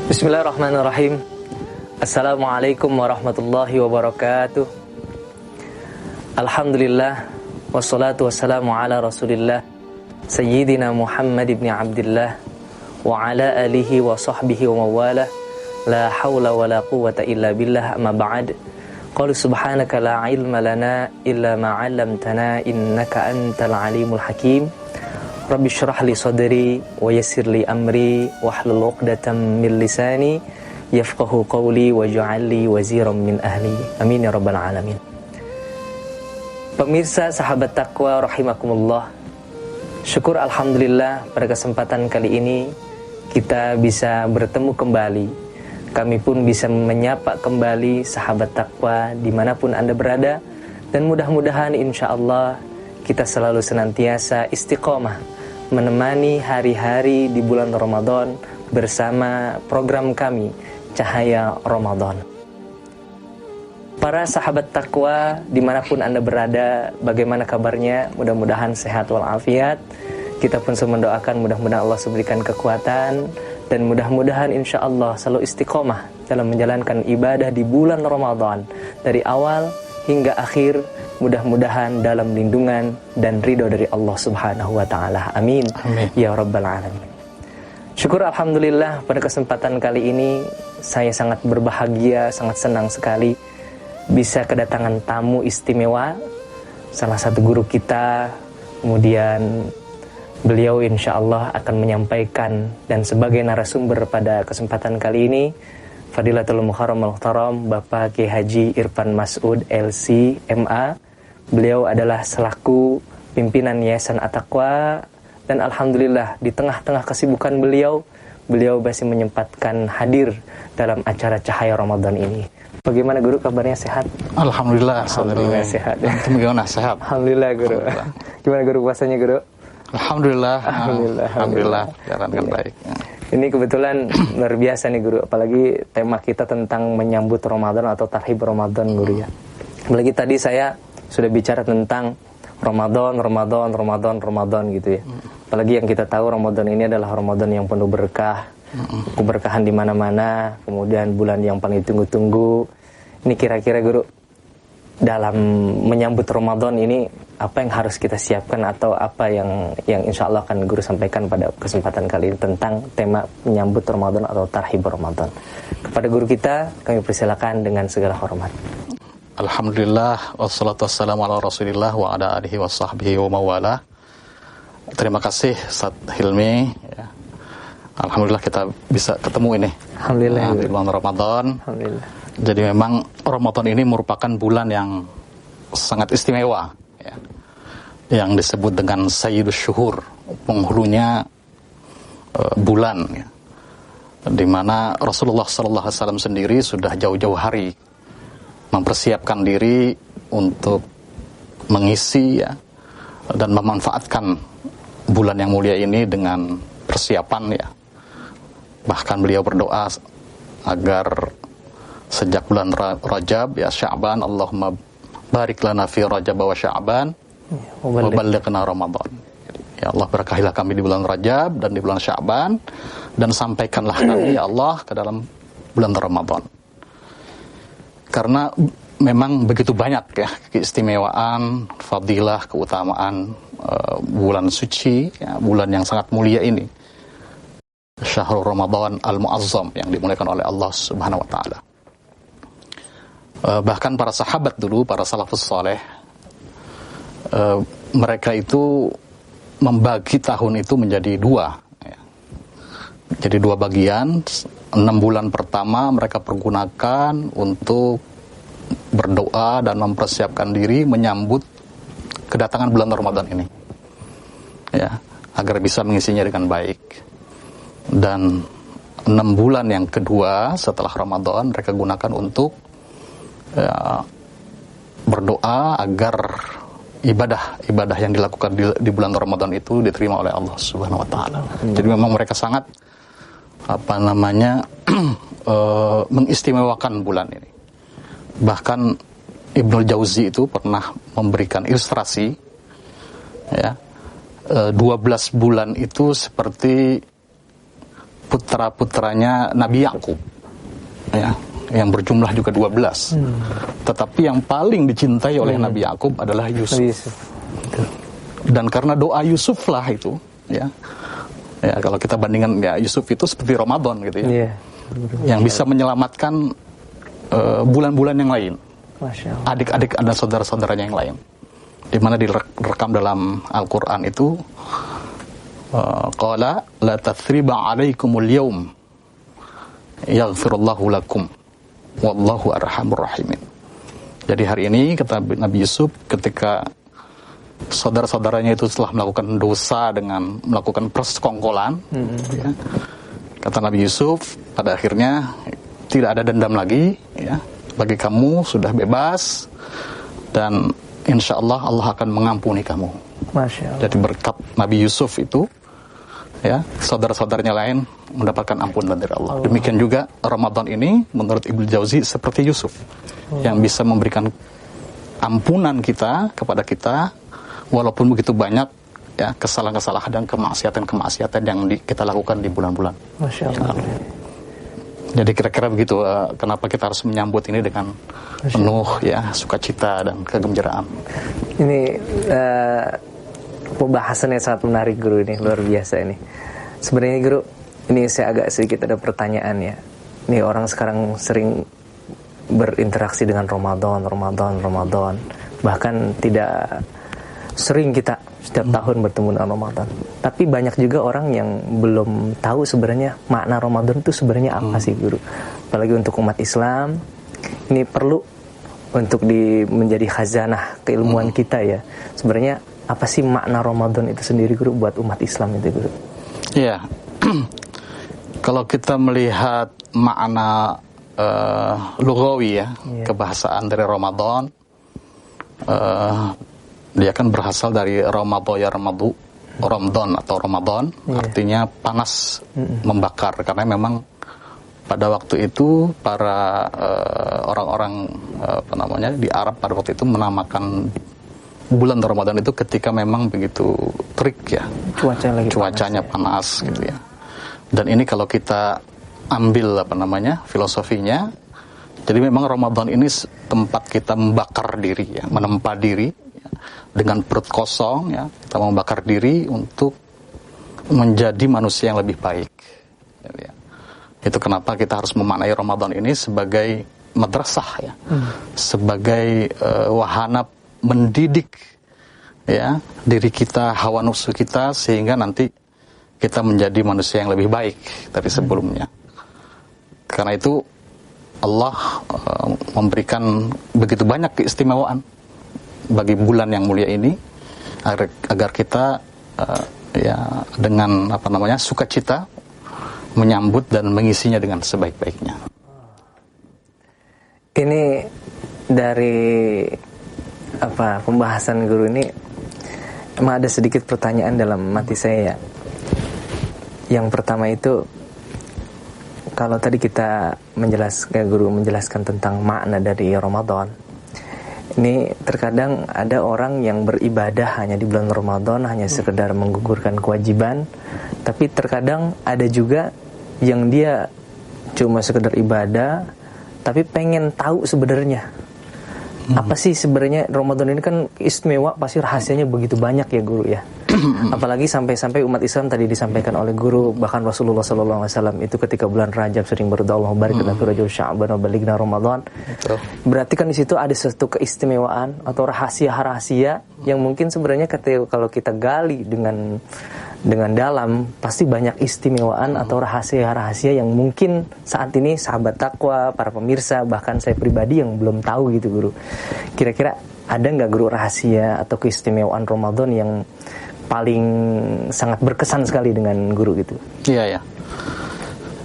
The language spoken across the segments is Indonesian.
Bismillahirrahmanirrahim. Assalamualaikum warahmatullahi wabarakatuh. Alhamdulillah, wassalatu wassalamu ala rasulillah Sayyidina Muhammad ibn Abdillah wa ala alihi wa sahbihi wa mawalah. La hawla wa la quwwata illa billah, amma ba'd. Qalu subhanaka la ilma lana illa ma 'allamtana innaka antal alimul hakim. Rabbi syrah li sadri wa yassir li amri wahlul 'uqdatam min lisani yafqahu qawli waj'al li waziran min ahli. Amin ya rabbal alamin. Pemirsa sahabat takwa rahimakumullah, syukur alhamdulillah pada kesempatan kali ini kita bisa bertemu kembali. Kami pun bisa menyapa kembali sahabat takwa dimanapun Anda berada, dan mudah-mudahan insyaallah kita selalu senantiasa istiqomah menemani hari-hari di bulan Ramadan bersama program kami Cahaya Ramadan. Para sahabat takwa dimanapun Anda berada, bagaimana kabarnya? Mudah-mudahan sehat walafiat. Kita pun mendoakan mudah-mudahan Allah memberikan kekuatan, dan mudah-mudahan insya Allah selalu istiqomah dalam menjalankan ibadah di bulan Ramadan dari awal hingga akhir, mudah-mudahan dalam lindungan dan ridho dari Allah Subhanahu wa taala. Amin. Amin Ya rabbal alamin. Syukur alhamdulillah pada kesempatan kali ini saya sangat berbahagia, sangat senang sekali bisa kedatangan tamu istimewa, salah satu guru kita. Kemudian beliau insya Allah akan menyampaikan, dan sebagai narasumber pada kesempatan kali ini Fadilatul Muharram Al-Muhtaram Bapak Kiai Haji Irfan Mas'ud LC MA. Beliau adalah selaku pimpinan Yayasan At-Taqwa, dan alhamdulillah di tengah-tengah kesibukan beliau masih menyempatkan hadir dalam acara Cahaya Ramadan ini. Bagaimana guru, kabarnya sehat? Alhamdulillah sehat. Itu bagaimana, sehat? Alhamdulillah guru. Alhamdulillah. Gimana guru puasanya guru? Alhamdulillah jalankan baik. Ini kebetulan luar biasa nih guru, apalagi tema kita tentang menyambut Ramadan atau tarhib Ramadan guru ya. Apalagi tadi saya sudah bicara tentang Ramadan gitu ya. Apalagi yang kita tahu Ramadan ini adalah Ramadan yang penuh berkah, keberkahan di mana-mana, kemudian bulan yang paling ditunggu-tunggu. Ini kira-kira guru, dalam menyambut Ramadan ini apa yang harus kita siapkan, atau apa yang insya Allah akan guru sampaikan pada kesempatan kali ini tentang tema menyambut Ramadan atau tarhib Ramadan. Kepada guru kita kami persilakan dengan segala hormat. Alhamdulillah, wassalatu wassalamu ala rasulillah wa ala alihi wa sahbihi wa mawalah. Terima kasih Ustaz Hilmi ya. Alhamdulillah kita bisa ketemu ini. Alhamdulillah. Di bulan Ramadan. Alhamdulillah. Jadi memang Ramadan ini merupakan bulan yang sangat istimewa ya, yang disebut dengan Sayyidus Syuhur, penghulunya bulan ya, di mana Rasulullah SAW sendiri sudah jauh-jauh hari mempersiapkan diri untuk mengisi ya, dan memanfaatkan bulan yang mulia ini dengan persiapan ya. Bahkan beliau berdoa agar sejak bulan Rajab ya, Sya'ban, Allahumma barik lana fi Rajab wa Sya'ban wa ballighna Ramadan. Ya Allah, berkahilah kami di bulan Rajab dan di bulan Sya'ban, dan sampaikanlah kami ya Allah ke dalam bulan Ramadan. Karena memang begitu banyak ya keistimewaan, fadilah, keutamaan bulan suci ya, bulan yang sangat mulia ini, Syahrul Ramadan Al-Mu'azzam, yang dimuliakan oleh Allah Subhanahu wa taala. Bahkan para sahabat dulu, para salafus saleh, mereka itu membagi tahun itu menjadi dua ya. Jadi dua bagian. 6 bulan pertama mereka pergunakan untuk berdoa dan mempersiapkan diri menyambut kedatangan bulan Ramadan ini ya, agar bisa mengisinya dengan baik. Dan 6 bulan yang kedua setelah Ramadan mereka gunakan untuk ya, berdoa agar ibadah yang dilakukan di bulan Ramadan itu diterima oleh Allah Subhanahu wa taala. Jadi memang mereka sangat mengistimewakan bulan ini. Bahkan Ibnul Jauzi itu pernah memberikan ilustrasi ya, 12 bulan itu seperti putra-putranya Nabi Yakub, ya, yang berjumlah juga 12. Tetapi yang paling dicintai oleh Nabi Yakub adalah Yusuf. Dan karena doa Yusuf lah itu, ya, kalau kita bandingkan, ya, Yusuf itu seperti Ramadan gitu ya, yang bisa menyelamatkan bulan-bulan yang lain, adik-adik dan saudara-saudaranya yang lain, di mana direkam dalam Al-Quran itu, qala la tathriba alaikumul yawm yaghfirullahu lakum wallahu arhamur rahimin. Jadi hari ini, kata Nabi Yusuf, ketika saudara-saudaranya itu telah melakukan dosa dengan melakukan persekongkolan, ya, kata Nabi Yusuf, pada akhirnya tidak ada dendam lagi, ya, bagi kamu sudah bebas, dan insya Allah Allah akan mengampuni kamu. Masya Allah. Jadi berkat Nabi Yusuf itu, ya, saudara-saudaranya lain mendapatkan ampunan dari Allah. Demikian juga Ramadan ini menurut Ibnu Jauzi seperti Yusuf, yang bisa memberikan ampunan kita kepada kita, walaupun begitu banyak, ya, kesalahan-kesalahan dan kemaksiatan-kemaksiatan yang kita lakukan di bulan-bulan. Masya Allah. Jadi kira-kira begitu, kenapa kita harus menyambut ini dengan penuh, ya, sukacita dan kegembiraan. Ini pembahasannya sangat menarik, Guru, ini luar biasa ini. Sebenarnya, Guru, ini saya agak sedikit ada pertanyaan, ya. Ini orang sekarang sering berinteraksi dengan Ramadan. Bahkan tidak sering kita setiap tahun bertemu dengan Ramadan. Tapi banyak juga orang yang belum tahu sebenarnya makna Ramadan itu sebenarnya apa sih, Guru. Apalagi untuk umat Islam, ini perlu untuk menjadi khazanah keilmuan kita, ya. Sebenarnya apa sih makna Ramadan itu sendiri, Guru, buat umat Islam itu, Guru? Iya. Kalau kita melihat makna lugawi, ya, kebahasaan dari Ramadan, dia kan berasal dari Ramadan atau Ramadan, artinya panas, membakar, karena memang pada waktu itu para orang-orang di Arab pada waktu itu menamakan bulan Ramadan itu ketika memang begitu terik, ya, cuacanya panas, gitu ya. Dan ini kalau kita ambil filosofinya, jadi memang Ramadan ini tempat kita membakar diri, ya, menempa diri, ya, dengan perut kosong, ya, kita membakar diri untuk menjadi manusia yang lebih baik, ya. Itu kenapa kita harus memaknai Ramadan ini sebagai madrasah, ya, sebagai wahana mendidik, ya, diri kita, hawa nafsu kita, sehingga nanti kita menjadi manusia yang lebih baik dari sebelumnya. Karena itu Allah memberikan begitu banyak keistimewaan bagi bulan yang mulia ini, agar kita ya, dengan sukacita menyambut dan mengisinya dengan sebaik-baiknya. Ini dari pembahasan Guru ini, emang ada sedikit pertanyaan dalam hati saya, ya. Yang pertama itu, kalau tadi kita Guru menjelaskan tentang makna dari Ramadan, ini terkadang ada orang yang beribadah hanya di bulan Ramadan, hanya sekedar menggugurkan kewajiban. Tapi terkadang ada juga yang dia cuma sekedar ibadah, tapi pengen tahu sebenarnya apa sih sebenarnya Ramadan ini. Kan istimewa, pasti rahasianya begitu banyak, ya, Guru, ya. Apalagi sampai umat Islam tadi disampaikan oleh Guru, bahkan Rasulullah SAW itu ketika bulan Rajab sering berdoa, Allahumma barik lana fi Rajab Sya'ban wa balighna Ramadan. Berarti kan di situ ada satu keistimewaan atau rahasia-rahasia yang mungkin sebenarnya kalau kita gali dengan dalam, pasti banyak istimewaan atau rahasia-rahasia yang mungkin saat ini sahabat takwa, para pemirsa, bahkan saya pribadi yang belum tahu, gitu, Guru. Kira-kira ada nggak, Guru, rahasia atau keistimewaan Ramadan yang paling sangat berkesan sekali dengan Guru, gitu? Iya, ya.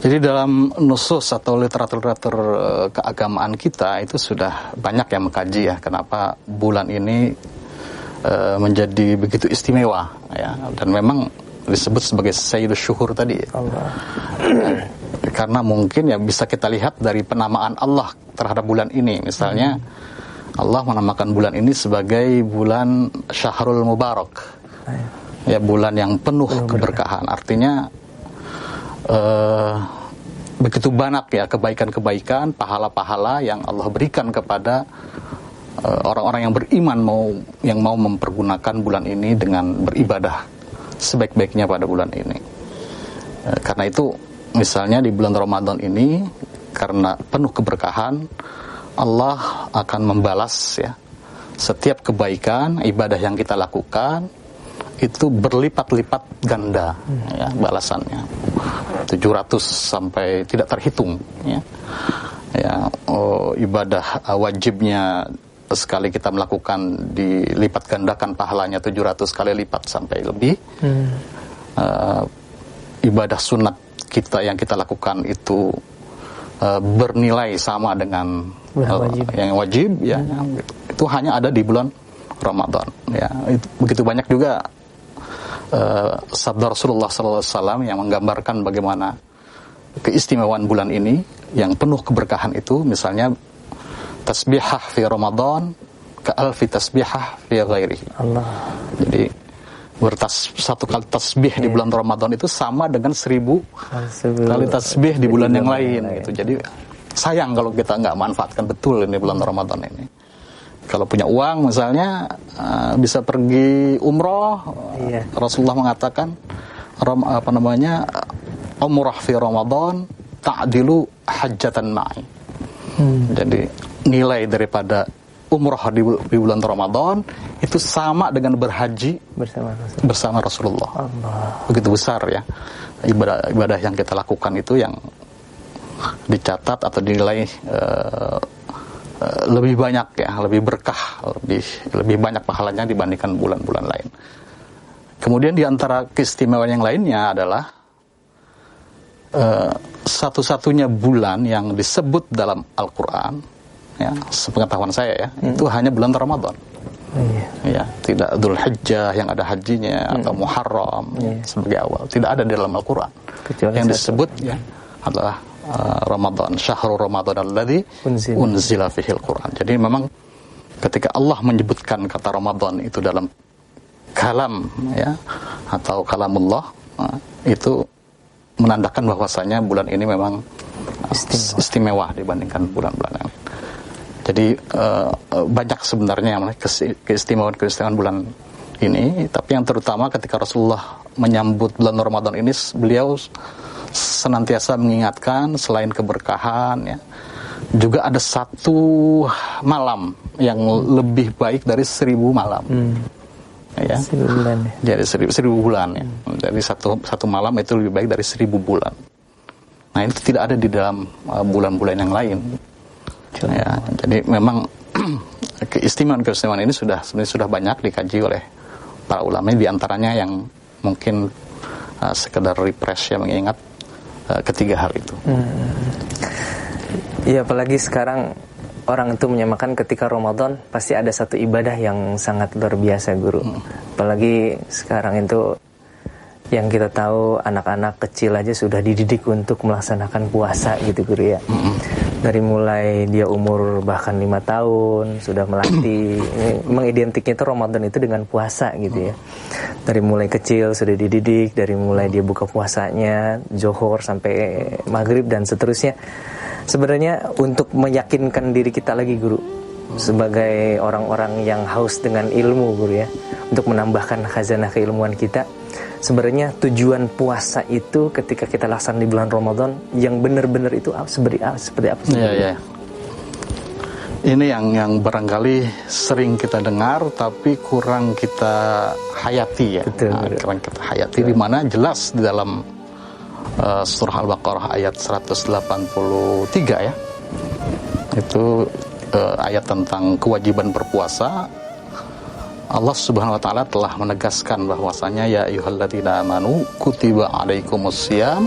Jadi dalam nusus atau literatur keagamaan kita itu sudah banyak yang mengkaji, ya, kenapa bulan ini menjadi begitu istimewa, ya, dan memang disebut sebagai Sayyidus Syuhur tadi, Allah. Karena mungkin, ya, bisa kita lihat dari penamaan Allah terhadap bulan ini. Misalnya Allah menamakan bulan ini sebagai bulan Syahrul Mubarak, ya, bulan yang penuh keberkahan. Artinya begitu banyak ya kebaikan-kebaikan, pahala-pahala yang Allah berikan kepada orang-orang yang beriman yang mau mempergunakan bulan ini dengan beribadah sebaik-baiknya pada bulan ini. Karena itu misalnya di bulan Ramadan ini, karena penuh keberkahan, Allah akan membalas ya setiap kebaikan ibadah yang kita lakukan itu berlipat-lipat ganda ya balasannya, 700 sampai tidak terhitung ya. Ibadah wajibnya sekali kita melakukan dilipat gandakan pahalanya 700 kali lipat sampai lebih. Ibadah sunat kita yang kita lakukan itu bernilai sama dengan yang wajib ya. Itu hanya ada di bulan Ramadan ya. Begitu banyak juga sabda Rasulullah SAW yang menggambarkan bagaimana keistimewaan bulan ini yang penuh keberkahan itu. Misalnya tasbihah fi Ramadan ka'alfi tasbihah fi ghairihi. Jadi satu kali tasbih di bulan Ramadan itu sama dengan 1000 kali tasbih di bulan yang lain gitu. Jadi sayang kalau kita nggak manfaatkan betul ini bulan Ramadan ini. Kalau punya uang misalnya bisa pergi umroh. Rasulullah mengatakan umrah fi Ramadan ta'dilu hajjatan ma'i. Jadi nilai daripada umrah di bulan Ramadan itu sama dengan berhaji bersama Rasulullah. Begitu besar ya ibadah yang kita lakukan itu, yang dicatat atau dinilai lebih banyak ya, lebih berkah, lebih banyak pahalanya dibandingkan bulan-bulan lain. Kemudian di antara keistimewaan yang lainnya adalah satu-satunya bulan yang disebut dalam Al-Quran ya, sepengetahuan saya ya, itu hanya bulan Ramadan. Ya, tidak Dzul Hijjah yang ada hajinya atau Muharram sebagai awal, tidak ada di dalam Al-Quran. Yang disebut ya adalah Ramadan, syahrul Ramadan alladzi unzila fihil Quran. Jadi memang ketika Allah menyebutkan kata Ramadan itu dalam kalam ya atau kalamullah, itu menandakan bahwasanya bulan ini memang istimewa dibandingkan bulan-bulan lain. Jadi banyak sebenarnya keistimewaan bulan ini, tapi yang terutama ketika Rasulullah menyambut bulan Ramadan ini, beliau senantiasa mengingatkan selain keberkahan ya, juga ada satu malam yang lebih baik dari 1000 malam. Ya. 1000 bulan ya. Jadi 1000 bulan ya. Jadi satu malam itu lebih baik dari 1000 bulan. Nah, itu tidak ada di dalam bulan-bulan yang lain. Ya, jadi memang keistimewaan ini sebenarnya sudah banyak dikaji oleh para ulama, di antaranya yang mungkin sekedar refresh ya, mengingat ketiga hal itu. Iya, apalagi sekarang orang itu menyamakan ketika Ramadan pasti ada satu ibadah yang sangat luar biasa, Guru. Apalagi sekarang itu yang kita tahu anak-anak kecil aja sudah dididik untuk melaksanakan puasa gitu, Guru ya. Dari mulai dia umur bahkan 5 tahun sudah melatih. Mengidentiknya itu Ramadan itu dengan puasa gitu ya. Dari mulai kecil sudah dididik, dari mulai dia buka puasanya Zuhur sampai maghrib dan seterusnya. Sebenarnya untuk meyakinkan diri kita lagi, Guru, sebagai orang-orang yang haus dengan ilmu, Guru ya, untuk menambahkan khazanah keilmuan kita. Sebenarnya tujuan puasa itu ketika kita laksanakan di bulan Ramadan yang benar-benar itu seperti apa sih? Iya. Ini yang barangkali sering kita dengar tapi kurang kita hayati ya. Betul. Kurang kita hayati, di mana jelas di dalam surah Al-Baqarah ayat 183 ya. Itu ayat tentang kewajiban berpuasa. Allah Subhanahu wa taala telah menegaskan bahwasanya ya ayyuhalladzina amanu kutiba alaikumusiyam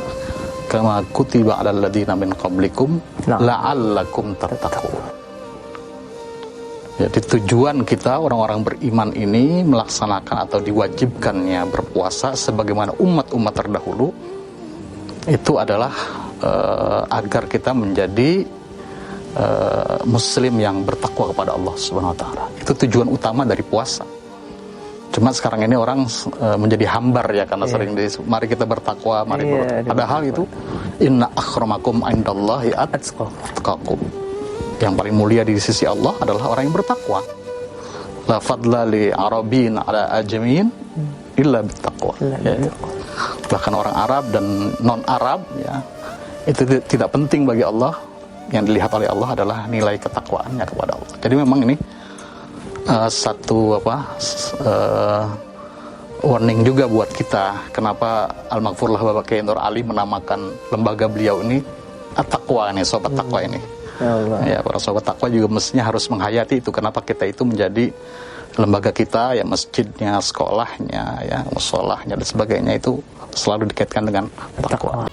kama kutiba alal ladzina min qablikum la'allakum tattaqun. Jadi tujuan kita orang-orang beriman ini melaksanakan atau diwajibkannya berpuasa sebagaimana umat-umat terdahulu itu adalah agar kita menjadi muslim yang bertakwa kepada Allah Subhanahu wa taala. Itu tujuan utama dari puasa. Cuma sekarang ini orang menjadi hambar ya karena sering mari kita bertakwa, mari padahal itu inna akramakum indallahi atqakum. Yang paling mulia di sisi Allah adalah orang yang bertakwa. La fadla li arabin ala ajamin illa bittaqwa. Bahkan orang Arab dan non Arab ya itu tidak penting bagi Allah. Yang dilihat oleh Allah adalah nilai ketakwaannya kepada Allah. Jadi memang ini satu warning juga buat kita. Kenapa Al-Maghfurlah Bapak Kiai Nur Ali menamakan lembaga beliau ini At-Taqwa ini, sobat takwa ini. Ya, para sobat takwa juga mestinya harus menghayati itu. Kenapa kita itu menjadi lembaga kita, ya masjidnya, sekolahnya, ya musolahnya dan sebagainya itu selalu dikaitkan dengan takwa.